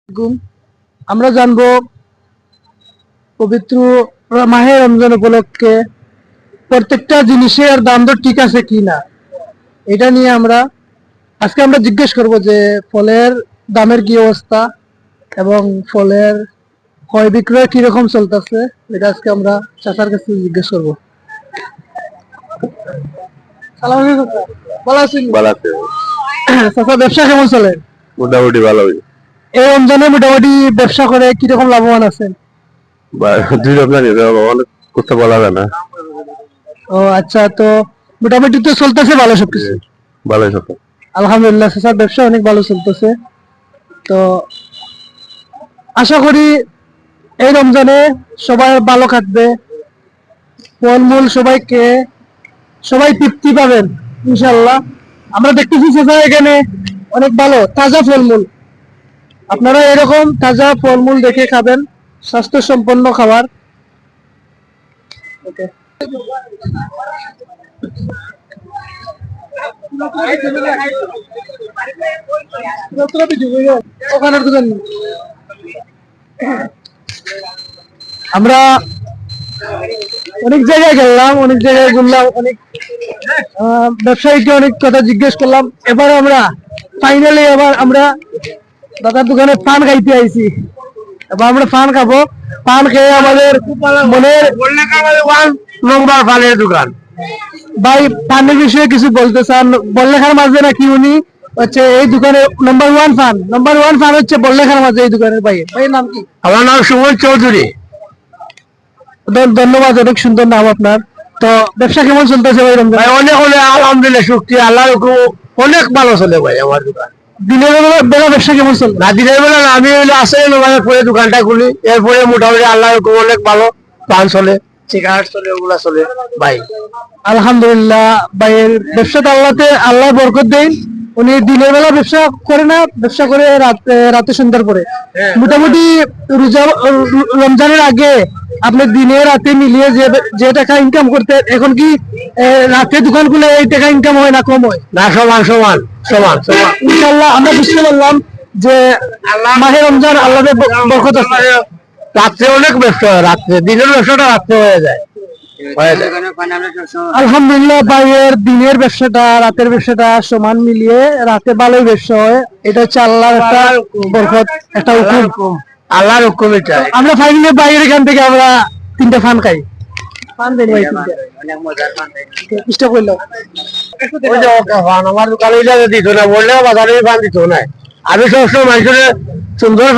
আলাইকুম। আমরা জানবো পবিত্র মাহে রমজান উপলক্ষে প্রত্যেকটা জিনিসের দাম দর ঠিক আছে কিনা, এটা নিয়ে আজকে আমরা জিজ্ঞেস করব যে ফলের দামের কি অবস্থা এবং ফলের ক্রয় বিক্রয় কিরকম চলতেছে। এটা আজকে আমরা চাচার কাছে জিজ্ঞেস করবো। সালাম আলাইকুম চাচা। ভালো আছেন? ভালো আছে, চাচা, ব্যবসা কেমন চলে? মোটামুটি ভালোই। এই রমজানে মোটামুটি ব্যবসা করে কিরকম লাভবান আছেন? দুই রকম অনেক কথা বলা যায় না। ও আচ্ছা, তো মোটামুটি তো চলতেছে ভালো সবকিছু? ভালোই সব। আলহামদুলিল্লাহ স্যার, ব্যবসা অনেক ভালো চলতেছে। তো আশা করি এই রমজানে সবাই ভালো কাটবে, ফলমূল সবাই তৃপ্তি পাবেন ইনশাল্লাহ। আমরা দেখতেছি স্যার এখানে অনেক ভালো তাজা ফলমূল, আপনারা এরকম তাজা ফলমূল দেখে খাবেন, স্বাস্থ্য সম্পন্ন খাবার। ওকে, আমরা অনেক জায়গায় গেলাম, অনেক জায়গায় ঘুরলাম, অনেক ব্যবসায়ীকে অনেক কথা জিজ্ঞেস করলাম। এবার ফাইনালি আমরা দাদার দোকানে পান খাইতে আইছি। এবার আমরা পান খাবো। পান খেয়ে আমাদের মনের নম্বর পানের দোকান। ভাই পানের বিষয়ে কিছু বলতে চান? বল্লেখার মাঝে নাকি উনি হচ্ছে এই দোকানে নাম্বার ওয়ান ফান হচ্ছে বল্লেখার মাঝে এই দোকানের ভাইয়ের নাম কি? আমার নাম সুমন চৌধুরী। ধন্যবাদ, অনেক সুন্দর নাম আপনার। তো ব্যবসা কেমন চলতেছে ভাই রমজান? ভাই অনেক আলহামদুলিল্লাহ, শুক্তি আল্লাহর অনেক ভালো চলে ভাই আমার দোকান। দিনের বেলা ব্যবসা কেমন চলবে? না, দিনের বেলা না, আমি আসলে পরে দোকানটা খুলি, এরপরে মোটামুটি আল্লাহর অনেক ভালো পান চলে, সিগারেট চলে, ওগুলা চলে ভাই। আলহামদুলিল্লাহ, ভাইয়ের ব্যবসাটা আল্লাহ বরকত দেন। উনি দিনের বেলা ব্যবসা করে না, ব্যবসা করে রাতে সন্ধ্যার পরে। মোটামুটি রমজানের আগে আপনি দিনে রাতে মিলিয়ে যে টাকা ইনকাম করতেন, এখন কি রাতে দোকান খুলে এই টাকা ইনকাম হয় না কম হয়? না, সমান সমান সমান সমান। ইনশাল্লাহ আমরা বুঝতে পারলাম যে মাহে রমজান আল্লাহর বরকত আছে। রাত্রে অনেক ব্যবসা হয়, রাত্রে দিনের ব্যবসাটা রাত্রে হয়ে যায়। আলহামদুলিল্লাহ, ভাইয়ের দিনের ব্যবসাটা রাতের ব্যবসাটা সমান মিলিয়ে রাতে ভালোই ব্যবসা হয়। এটা হচ্ছে আল্লাহর একটা বরকত, একটা হুকুম, আল্লাহর হুকুম এটা। আমরা ফাইনালি বাইরের এখান থেকে আমরা 3টা ফান খাই। ফান দেন ভাই, 3টা চেষ্টা করলাম। আমার দোকানে দিত না, বললেও বাজারে পান দিত না। আমি সবসময় মানুষের সুন্দর